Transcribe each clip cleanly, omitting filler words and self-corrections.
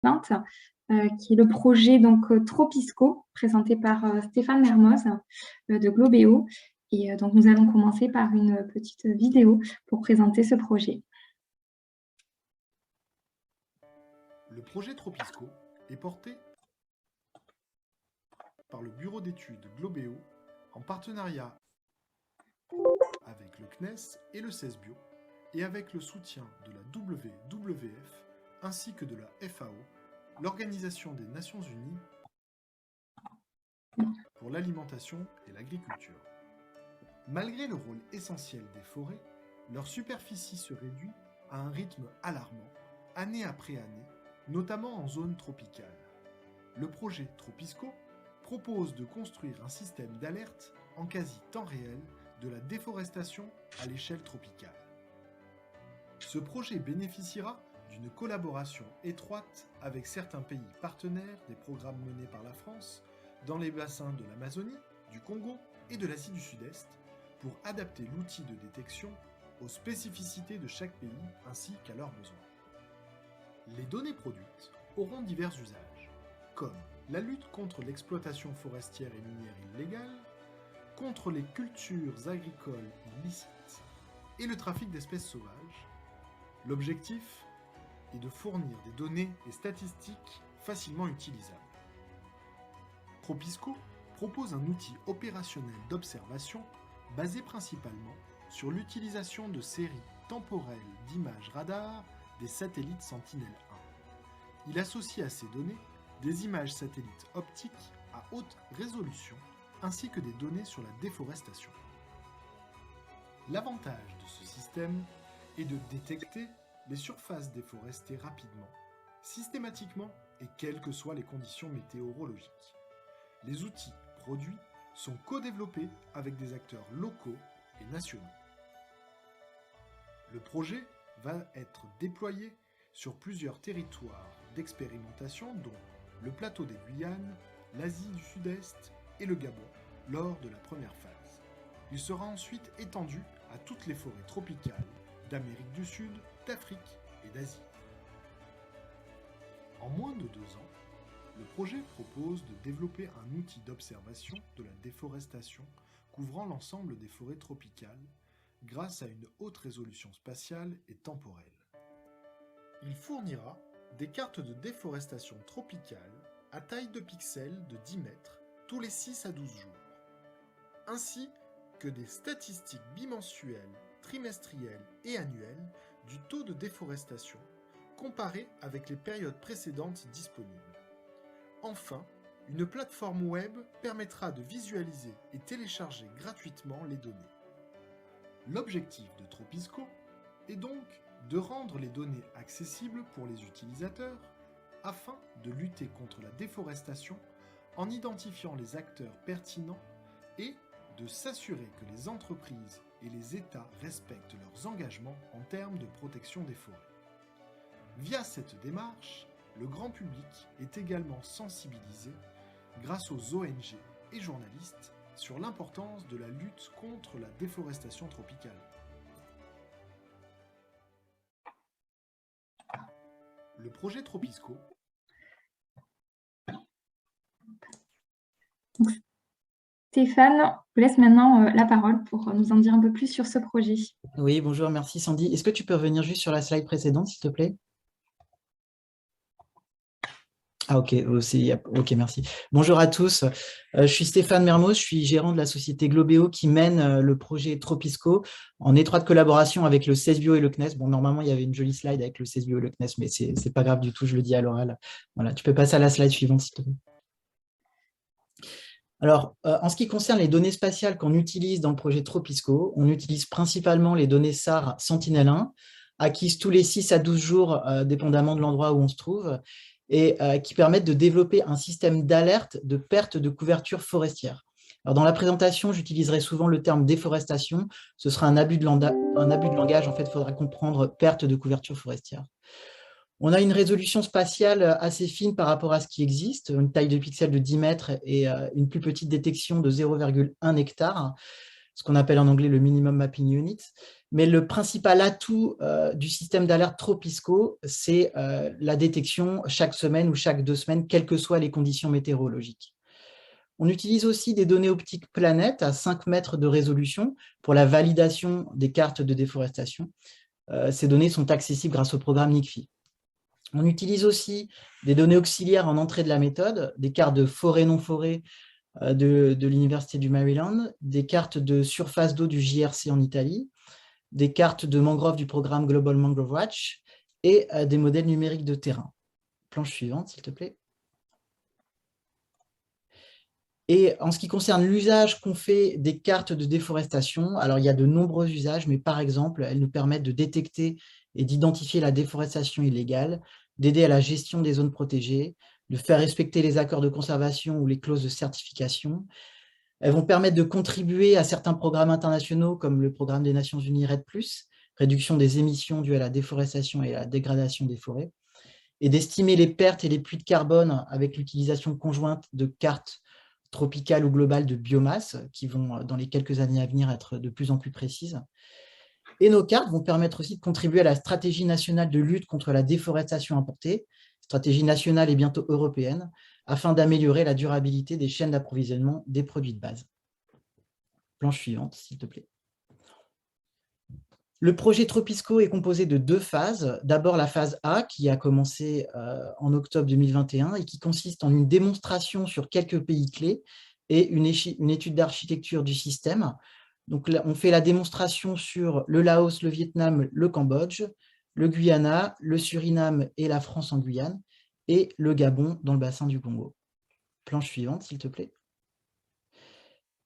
qui est le projet donc Tropisco, présenté par Stéphane Mermoz de Globéo. Et donc, nous allons commencer par une petite vidéo pour présenter ce projet. Le projet Tropisco est porté par le bureau d'études Globéo en partenariat avec le CNES et le CESBio et avec le soutien de la WWF ainsi que de la FAO, l'Organisation des Nations Unies pour l'alimentation et l'agriculture. Malgré le rôle essentiel des forêts, leur superficie se réduit à un rythme alarmant, année après année, notamment en zone tropicale. Le projet Tropisco propose de construire un système d'alerte en quasi temps réel de la déforestation à l'échelle tropicale. Ce projet bénéficiera d'une collaboration étroite avec certains pays partenaires des programmes menés par la France dans les bassins de l'Amazonie, du Congo et de l'Asie du Sud-Est pour adapter l'outil de détection aux spécificités de chaque pays ainsi qu'à leurs besoins. Les données produites auront divers usages, comme la lutte contre l'exploitation forestière et minière illégale, contre les cultures agricoles illicites et le trafic d'espèces sauvages. L'objectif est de fournir des données et statistiques facilement utilisables. Tropisco propose un outil opérationnel d'observation basé principalement sur l'utilisation de séries temporelles d'images radar des satellites Sentinel-1. Il associe à ces données des images satellites optiques à haute résolution ainsi que des données sur la déforestation. L'avantage de ce système est de détecter les surfaces déforestées rapidement, systématiquement et quelles que soient les conditions météorologiques. Les outils produits sont co-développés avec des acteurs locaux et nationaux. Le projet va être déployé sur plusieurs territoires d'expérimentation dont le plateau des Guyanes, l'Asie du Sud-Est et le Gabon lors de la première phase. Il sera ensuite étendu à toutes les forêts tropicales d'Amérique du Sud, d'Afrique et d'Asie. En moins de 2 ans, le projet propose de développer un outil d'observation de la déforestation couvrant l'ensemble des forêts tropicales grâce à une haute résolution spatiale et temporelle. Il fournira des cartes de déforestation tropicale à taille de pixels de 10 mètres tous les 6 à 12 jours, ainsi que des statistiques bimensuelles, trimestrielles et annuelles du taux de déforestation comparé avec les périodes précédentes disponibles. Enfin, une plateforme web permettra de visualiser et télécharger gratuitement les données. L'objectif de Tropisco est donc de rendre les données accessibles pour les utilisateurs afin de lutter contre la déforestation en identifiant les acteurs pertinents et de s'assurer que les entreprises et les États respectent leurs engagements en termes de protection des forêts. Via cette démarche, le grand public est également sensibilisé grâce aux ONG et journalistes sur l'importance de la lutte contre la déforestation tropicale. Le projet Tropisco Stéphane, je vous laisse maintenant la parole pour nous en dire un peu plus sur ce projet. Oui, bonjour, merci Sandy. Est-ce que tu peux revenir juste sur la slide précédente, s'il te plaît? Ah ok, ok, merci. Bonjour à tous, je suis Stéphane Mermoz, je suis gérant de la société Globéo qui mène le projet Tropisco en étroite collaboration avec le CESBio et le CNES. Bon, normalement, il y avait une jolie slide avec le CESBio et le CNES, mais c'est pas grave du tout, je le dis à l'oral. Voilà, tu peux passer à la slide suivante, s'il te plaît. Alors, en ce qui concerne les données spatiales qu'on utilise dans le projet Tropisco, on utilise principalement les données SAR Sentinel-1, acquises tous les 6 à 12 jours, dépendamment de l'endroit où on se trouve, et qui permettent de développer un système d'alerte de perte de couverture forestière. Alors, dans la présentation, j'utiliserai souvent le terme déforestation. Ce sera un abus de langage. En fait, il faudra comprendre perte de couverture forestière. On a une résolution spatiale assez fine par rapport à ce qui existe, une taille de pixels de 10 mètres et une plus petite détection de 0,1 hectare. ce qu'on appelle en anglais le Minimum Mapping Unit. Mais le principal atout du système d'alerte Tropisco, c'est la détection chaque semaine ou chaque 2 semaines, quelles que soient les conditions météorologiques. On utilise aussi des données optiques planètes à 5 mètres de résolution pour la validation des cartes de déforestation. Ces données sont accessibles grâce au programme NICFI. On utilise aussi des données auxiliaires en entrée de la méthode, des cartes de forêt-non-forêt de l'Université du Maryland, des cartes de surface d'eau du JRC en Italie, des cartes de mangrove du programme Global Mangrove Watch et des modèles numériques de terrain. Planche suivante, s'il te plaît. Et en ce qui concerne l'usage qu'on fait des cartes de déforestation, alors il y a de nombreux usages, mais par exemple, elles nous permettent de détecter et d'identifier la déforestation illégale, d'aider à la gestion des zones protégées, de faire respecter les accords de conservation ou les clauses de certification. Elles vont permettre de contribuer à certains programmes internationaux comme le programme des Nations Unies REDD+, réduction des émissions dues à la déforestation et à la dégradation des forêts, et d'estimer les pertes et les puits de carbone avec l'utilisation conjointe de cartes tropicales ou globales de biomasse qui vont, dans les quelques années à venir, être de plus en plus précises. Et nos cartes vont permettre aussi de contribuer à la stratégie nationale de lutte contre la déforestation importée, stratégie nationale et bientôt européenne, afin d'améliorer la durabilité des chaînes d'approvisionnement des produits de base. Planche suivante, s'il te plaît. Le projet Tropisco est composé de 2 phases. D'abord, la phase A, qui a commencé en octobre 2021 et qui consiste en une démonstration sur quelques pays clés et une étude d'architecture du système. Donc, là, on fait la démonstration sur le Laos, le Vietnam, le Cambodge, le Guyana, le Suriname et la France en Guyane, et le Gabon dans le bassin du Congo. Planche suivante, s'il te plaît.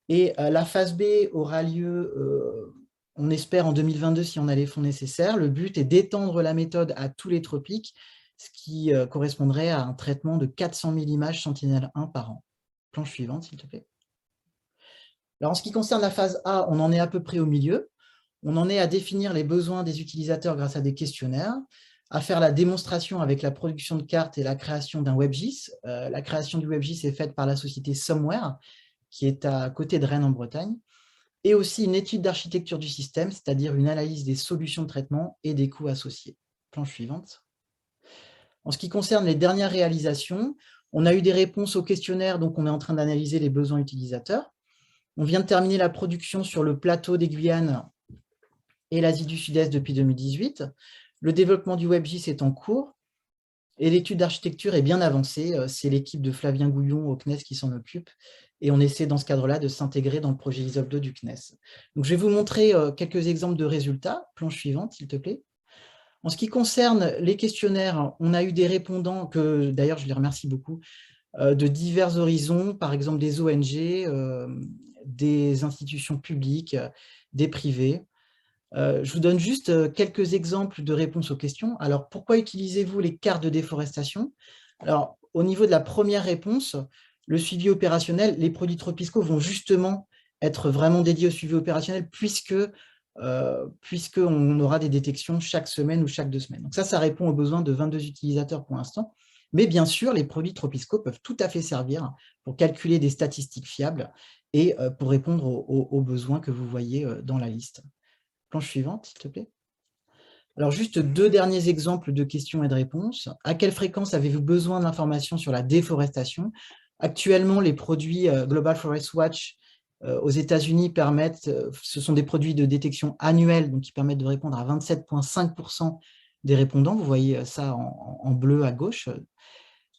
Et la phase B aura lieu, on espère, en 2022 si on a les fonds nécessaires. Le but est d'étendre la méthode à tous les tropiques, ce qui correspondrait à un traitement de 400 000 images Sentinel-1 par an. Planche suivante, s'il te plaît. Alors, en ce qui concerne la phase A, on en est à peu près au milieu. On en est à définir les besoins des utilisateurs grâce à des questionnaires, à faire la démonstration avec la production de cartes et la création d'un WebGIS. La création du WebGIS est faite par la société Somewhere, qui est à côté de Rennes en Bretagne, et aussi une étude d'architecture du système, c'est-à-dire une analyse des solutions de traitement et des coûts associés. Planche suivante. En ce qui concerne les dernières réalisations, on a eu des réponses aux questionnaires, donc on est en train d'analyser les besoins utilisateurs. On vient de terminer la production sur le plateau des Guyanes et l'Asie du Sud-Est depuis 2018. Le développement du WebGIS est en cours et l'étude d'architecture est bien avancée. C'est l'équipe de Flavien Gouillon au CNES qui s'en occupe et on essaie dans ce cadre-là de s'intégrer dans le projet ISOP 2 du CNES. Donc, je vais vous montrer quelques exemples de résultats. Planche suivante, s'il te plaît. En ce qui concerne les questionnaires, on a eu des répondants, que d'ailleurs je les remercie beaucoup, de divers horizons, par exemple des ONG, des institutions publiques, des privés. Je vous donne juste quelques exemples de réponses aux questions. Alors, pourquoi utilisez-vous les cartes de déforestation? Alors, au niveau de la première réponse, le suivi opérationnel, les produits Tropisco vont justement être vraiment dédiés au suivi opérationnel puisqu'on aura des détections chaque semaine ou chaque 2 semaines. Donc ça répond aux besoins de 22 utilisateurs pour l'instant. Mais bien sûr, les produits Tropisco peuvent tout à fait servir pour calculer des statistiques fiables et pour répondre aux besoins que vous voyez dans la liste. Planche suivante, s'il te plaît. Alors, juste 2 derniers exemples de questions et de réponses. À quelle fréquence avez-vous besoin d'informations sur la déforestation? Actuellement, les produits Global Forest Watch aux États-Unis permettent, ce sont des produits de détection annuelle, donc qui permettent de répondre à 27,5% des répondants. Vous voyez ça en bleu à gauche.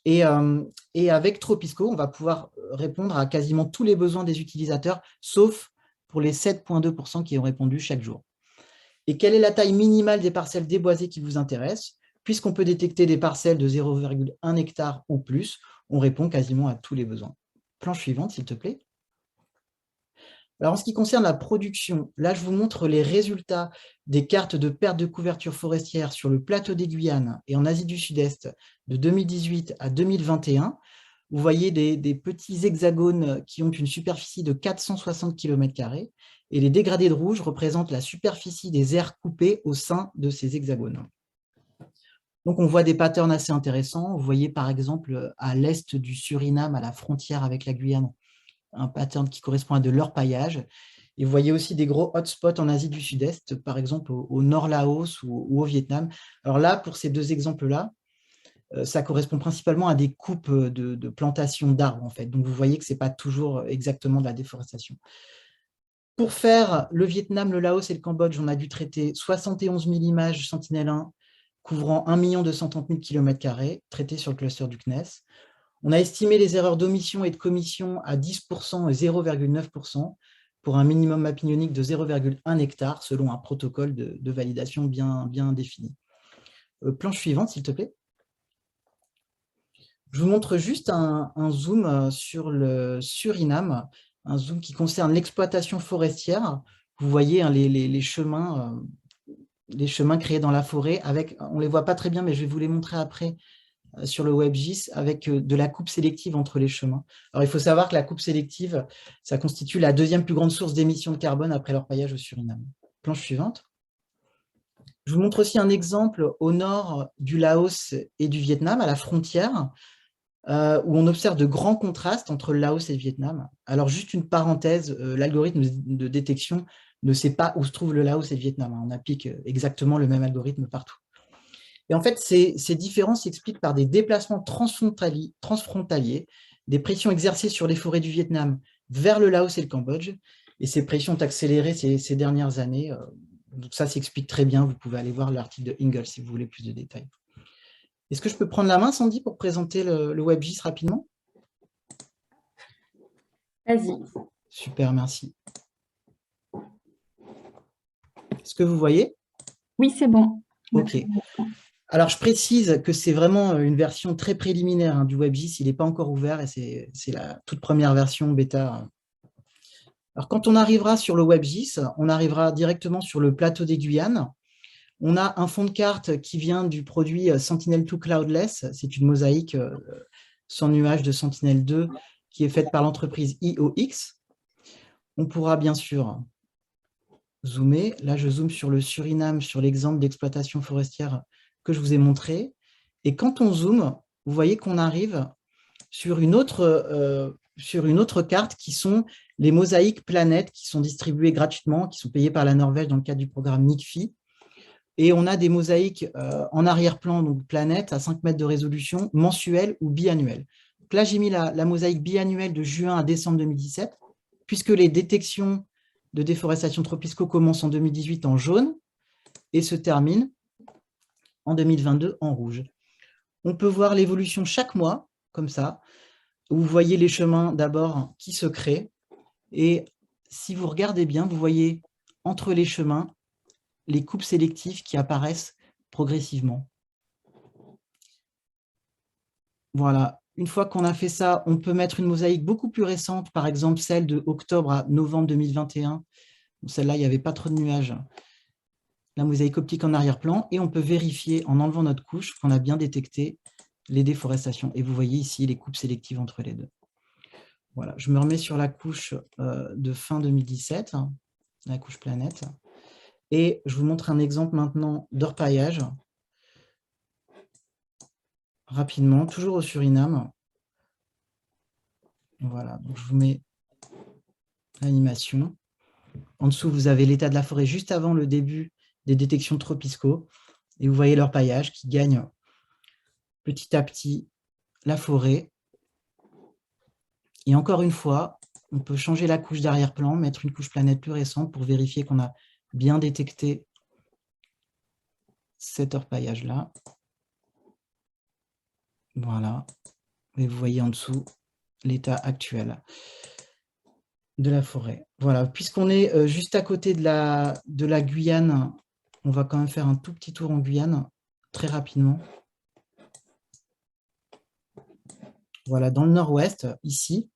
Et avec Tropisco, on va pouvoir répondre à quasiment tous les besoins des utilisateurs, sauf pour les 7,2% qui ont répondu chaque jour. Et quelle est la taille minimale des parcelles déboisées qui vous intéressent? Puisqu'on peut détecter des parcelles de 0,1 hectare ou plus, on répond quasiment à tous les besoins. Planche suivante, s'il te plaît. Alors, en ce qui concerne la production, là, je vous montre les résultats des cartes de perte de couverture forestière sur le plateau des Guyanes et en Asie du Sud-Est de 2018 à 2021. Vous voyez des petits hexagones qui ont une superficie de 460 km² et les dégradés de rouge représentent la superficie des aires coupées au sein de ces hexagones. Donc, on voit des patterns assez intéressants. Vous voyez par exemple à l'est du Suriname, à la frontière avec la Guyane, un pattern qui correspond à de l'orpaillage. Et vous voyez aussi des gros hotspots en Asie du Sud-Est, par exemple au nord Laos ou au Vietnam. Alors là, pour ces deux exemples-là, ça correspond principalement à des coupes de plantations d'arbres, en fait. Donc, vous voyez que ce n'est pas toujours exactement de la déforestation. Pour faire le Vietnam, le Laos et le Cambodge, on a dû traiter 71 000 images Sentinel-1 couvrant 1 230 000 km² traitées sur le cluster du CNES. On a estimé les erreurs d'omission et de commission à 10% et 0,9% pour un minimum mapping unique de 0,1 hectare selon un protocole de validation bien défini. Planche suivante, s'il te plaît. Je vous montre juste un zoom sur le Suriname, un zoom qui concerne l'exploitation forestière. Vous voyez hein, les chemins créés dans la forêt, on ne les voit pas très bien, mais je vais vous les montrer après sur le WebGIS, avec de la coupe sélective entre les chemins. Alors, il faut savoir que la coupe sélective, ça constitue la deuxième plus grande source d'émissions de carbone après l'orpaillage au Suriname. Planche suivante. Je vous montre aussi un exemple au nord du Laos et du Vietnam, à la frontière, où on observe de grands contrastes entre le Laos et le Vietnam. Alors, juste une parenthèse, l'algorithme de détection ne sait pas où se trouve le Laos et le Vietnam. On applique exactement le même algorithme partout. Et en fait, ces différences s'expliquent par des déplacements transfrontaliers, des pressions exercées sur les forêts du Vietnam vers le Laos et le Cambodge. Et ces pressions ont accéléré ces dernières années. Donc ça s'explique très bien. Vous pouvez aller voir l'article de Ingle si vous voulez plus de détails. Est-ce que je peux prendre la main, Sandy, pour présenter le WebGIS rapidement? Vas-y. Super, merci. Est-ce que vous voyez? Oui, c'est bon. OK. Alors, je précise que c'est vraiment une version très préliminaire hein, du WebGIS. Il n'est pas encore ouvert et c'est la toute première version bêta. Alors, quand on arrivera sur le WebGIS, on arrivera directement sur le plateau des Guyanes. On a un fond de carte qui vient du produit Sentinel-2 Cloudless. C'est une mosaïque sans nuage de Sentinel-2 qui est faite par l'entreprise IOX. On pourra bien sûr zoomer. Là, je zoome sur le Suriname, sur l'exemple d'exploitation forestière que je vous ai montré. Et quand on zoome, vous voyez qu'on arrive sur une autre carte qui sont les mosaïques planètes qui sont distribuées gratuitement, qui sont payées par la Norvège dans le cadre du programme NICFI. Et on a des mosaïques en arrière-plan, donc planètes, à 5 mètres de résolution, mensuelles ou biannuelles. Donc là, j'ai mis la mosaïque biannuelle de juin à décembre 2017, puisque les détections de déforestation tropiscaux commencent en 2018 en jaune et se terminent en 2022 en rouge. On peut voir l'évolution chaque mois, comme ça, où vous voyez les chemins d'abord qui se créent. Et si vous regardez bien, vous voyez entre les chemins les coupes sélectives qui apparaissent progressivement. Voilà. Une fois qu'on a fait ça, on peut mettre une mosaïque beaucoup plus récente, par exemple celle de octobre à novembre 2021. Celle-là, il n'y avait pas trop de nuages. La mosaïque optique en arrière-plan, et on peut vérifier en enlevant notre couche qu'on a bien détecté les déforestations. Et vous voyez ici les coupes sélectives entre les deux. Voilà, je me remets sur la couche de fin 2017, la couche planète. Et je vous montre un exemple maintenant d'orpaillage. Rapidement, toujours au Suriname. Voilà, donc je vous mets l'animation. En dessous, vous avez l'état de la forêt juste avant le début des détections tropiscaux. Et vous voyez l'orpaillage qui gagne petit à petit la forêt. Et encore une fois, on peut changer la couche d'arrière-plan, mettre une couche planète plus récente pour vérifier qu'on a bien détecté cet orpaillage-là. Voilà. Et vous voyez en dessous l'état actuel de la forêt. Voilà. Puisqu'on est juste à côté de la Guyane, on va quand même faire un tout petit tour en Guyane, très rapidement. Voilà, dans le nord-ouest, ici,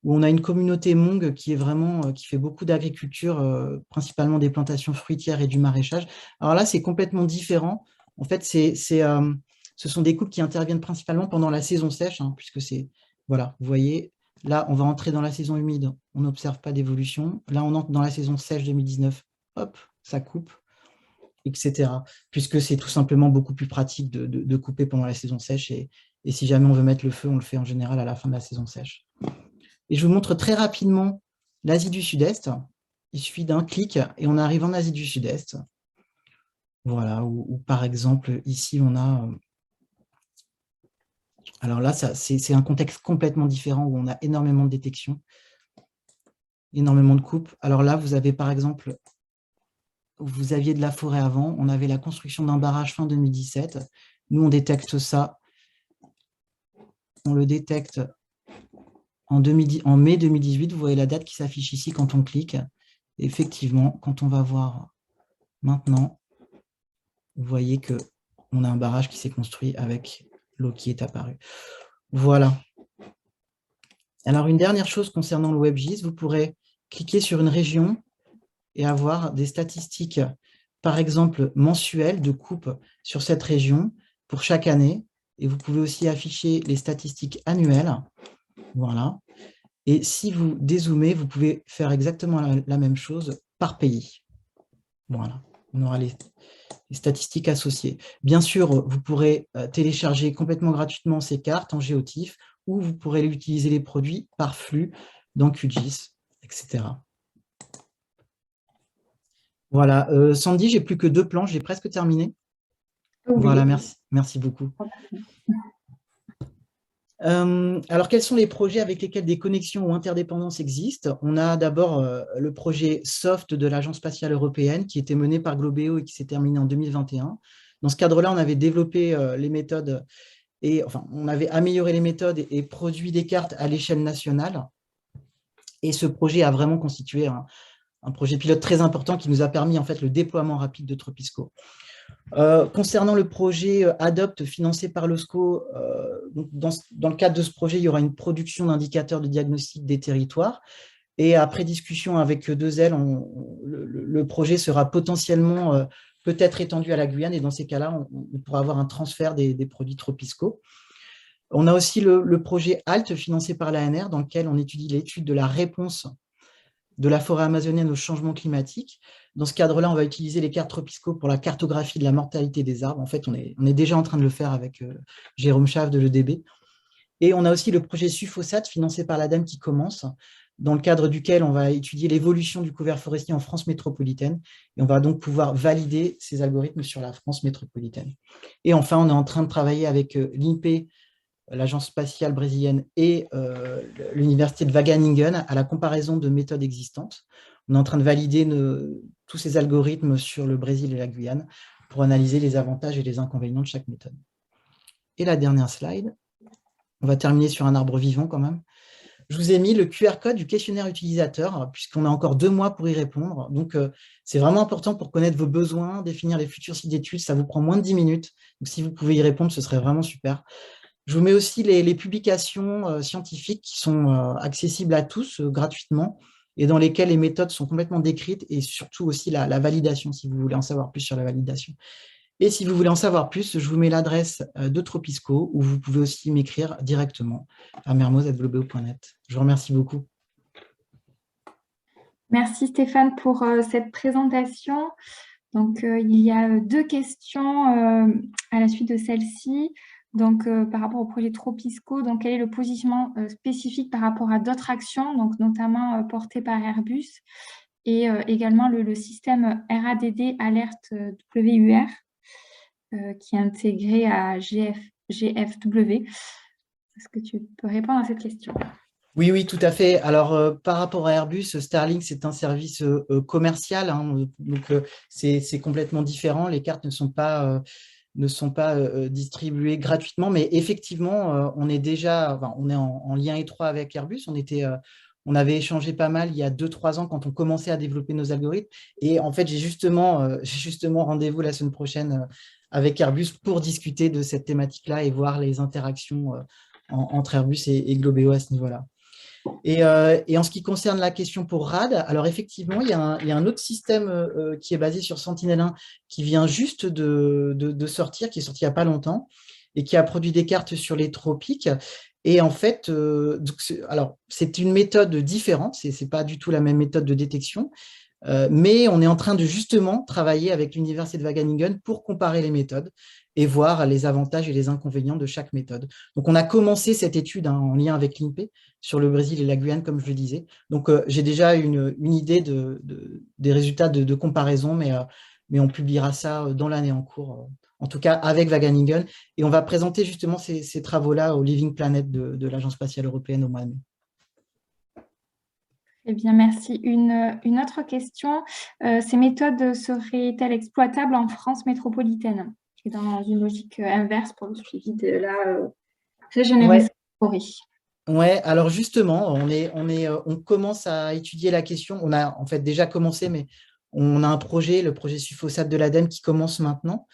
où on a une communauté Hmong qui est vraiment, qui fait beaucoup d'agriculture, principalement des plantations fruitières et du maraîchage. Alors là, c'est complètement différent. En fait, ce sont des coupes qui interviennent principalement pendant la saison sèche, hein, puisque c'est, voilà, vous voyez, là, on va entrer dans la saison humide, on n'observe pas d'évolution. Là, on entre dans la saison sèche 2019, hop, ça coupe, etc. Puisque c'est tout simplement beaucoup plus pratique de couper pendant la saison sèche. Et si jamais on veut mettre le feu, on le fait en général à la fin de la saison sèche. Et je vous montre très rapidement l'Asie du Sud-Est. il suffit d'un clic et on arrive en Asie du Sud-Est. Voilà, ou par exemple, ici, on a... Alors là, c'est un contexte complètement différent où on a énormément de détection, énormément de coupes. Alors là, vous avez par exemple, vous aviez de la forêt avant, on avait la construction d'un barrage fin 2017. Nous, on détecte ça. On le détecte en mai 2018. Vous voyez la date qui s'affiche ici quand on clique. Effectivement, quand on va voir maintenant, vous voyez qu'on a un barrage qui s'est construit avec l'eau qui est apparue. Voilà. Alors, une dernière chose concernant le WebGIS, vous pourrez cliquer sur une région et avoir des statistiques, par exemple, mensuelles de coupe sur cette région pour chaque année. Et vous pouvez aussi afficher les statistiques annuelles. Voilà. Et si vous dézoomez, vous pouvez faire exactement la même chose par pays. Voilà. On aura les statistiques associées. Bien sûr, vous pourrez télécharger complètement gratuitement ces cartes en géotiff ou vous pourrez utiliser les produits par flux dans QGIS, etc. Voilà. Sandy, j'ai plus que 2 plans, j'ai presque terminé. Oui. Voilà, merci beaucoup. Alors, quels sont les projets avec lesquels des connexions ou interdépendances existent? On a d'abord le projet SOFT de l'Agence spatiale européenne qui était mené par Globeo et qui s'est terminé en 2021. Dans ce cadre-là, on avait développé les méthodes, on avait amélioré les méthodes et produit des cartes à l'échelle nationale. Et ce projet a vraiment constitué un projet pilote très important qui nous a permis en fait le déploiement rapide de Tropisco. Concernant le projet ADOPT financé par l'OSCO, dans le cadre de ce projet, il y aura une production d'indicateurs de diagnostic des territoires. Et après discussion avec 2L, le projet sera potentiellement peut-être étendu à la Guyane. Et dans ces cas-là, on pourra avoir un transfert des produits Tropisco. On a aussi le projet ALT financé par l'ANR, dans lequel on étudie l'étude de la réponse de la forêt amazonienne au changement climatique. Dans ce cadre-là, on va utiliser les cartes Tropisco pour la cartographie de la mortalité des arbres. En fait, on est déjà en train de le faire avec Jérôme Chave de l'EDB. Et on a aussi le projet SUFOSAT financé par l'ADEME qui commence, dans le cadre duquel on va étudier l'évolution du couvert forestier en France métropolitaine. Et on va donc pouvoir valider ces algorithmes sur la France métropolitaine. Et enfin, on est en train de travailler avec l'INPE, l'Agence spatiale brésilienne et l'Université de Wageningen à la comparaison de méthodes existantes. On est en train de valider tous ces algorithmes sur le Brésil et la Guyane pour analyser les avantages et les inconvénients de chaque méthode. Et la dernière slide, on va terminer sur un arbre vivant quand même. Je vous ai mis le QR code du questionnaire utilisateur, puisqu'on a encore 2 mois pour y répondre. Donc, c'est vraiment important pour connaître vos besoins, définir les futurs sites d'études. Ça vous prend moins de 10 minutes. Donc, si vous pouvez y répondre, ce serait vraiment super. Je vous mets aussi les publications scientifiques qui sont accessibles à tous gratuitement et dans lesquelles les méthodes sont complètement décrites et surtout aussi la validation, si vous voulez en savoir plus sur la validation. Et si vous voulez en savoir plus, je vous mets l'adresse de Tropisco où vous pouvez aussi m'écrire directement à mermoz@globeo.net. Je vous remercie beaucoup. Merci Stéphane pour cette présentation. Donc, il y a 2 questions à la suite de celle-ci. Donc, par rapport au projet Tropisco, donc, quel est le positionnement spécifique par rapport à d'autres actions, donc, notamment portées par Airbus, et également le système RADD Alerte WUR qui est intégré à GFW. Est-ce que tu peux répondre à cette question? Oui, tout à fait. Alors, par rapport à Airbus, Starlink, c'est un service commercial, hein, donc c'est complètement différent. Les cartes ne sont pas distribuées gratuitement, mais effectivement, on est en lien étroit avec Airbus. On avait échangé pas mal il y a 2-3 ans quand on commençait à développer nos algorithmes. Et en fait, j'ai justement rendez-vous la semaine prochaine avec Airbus pour discuter de cette thématique-là et voir les interactions entre Airbus et Globeo à ce niveau-là. Et en ce qui concerne la question pour RAD, alors effectivement, il y a un autre système qui est basé sur Sentinel-1 qui vient juste de sortir, qui est sorti il n'y a pas longtemps, et qui a produit des cartes sur les tropiques. Et en fait, c'est une méthode différente, ce n'est pas du tout la même méthode de détection, mais on est en train de justement travailler avec l'Université de Wageningen pour comparer les méthodes et voir les avantages et les inconvénients de chaque méthode. Donc, on a commencé cette étude en lien avec l'INPE sur le Brésil et la Guyane, comme je le disais. Donc, j'ai déjà une idée des résultats de comparaison, mais on publiera ça dans l'année en cours, en tout cas avec Wageningen. Et on va présenter justement ces travaux-là au Living Planet de l'Agence spatiale européenne au mois de mai. Eh bien, merci. Une autre question, ces méthodes seraient-elles exploitables en France métropolitaine, qui est dans une logique inverse pour le suivi de la régénération forêt? Ouais, alors justement, on commence à étudier la question. On a en fait déjà commencé, mais on a un projet, le projet Sulfosates de l'ADEME, qui commence maintenant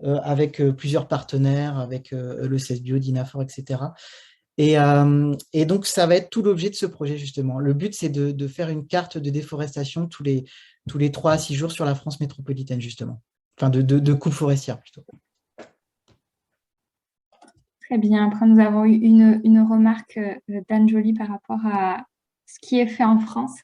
avec plusieurs partenaires, avec le CESBio, Dinafor, etc. Et donc, ça va être tout l'objet de ce projet, justement. Le but, c'est de faire une carte de déforestation tous les 3 à 6 jours sur la France métropolitaine, justement. Enfin, de coupe forestière, plutôt. Très bien. Après, nous avons eu une remarque d'Anne Joly par rapport à ce qui est fait en France.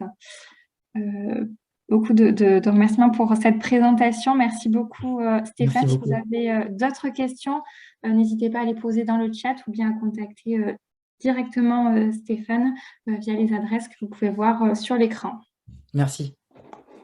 Beaucoup de remerciements pour cette présentation. Merci beaucoup, Stéphane. Merci Si beaucoup. vous avez d'autres questions, n'hésitez pas à les poser dans le chat ou bien à contacter directement Stéphane via les adresses que vous pouvez voir sur l'écran. Merci.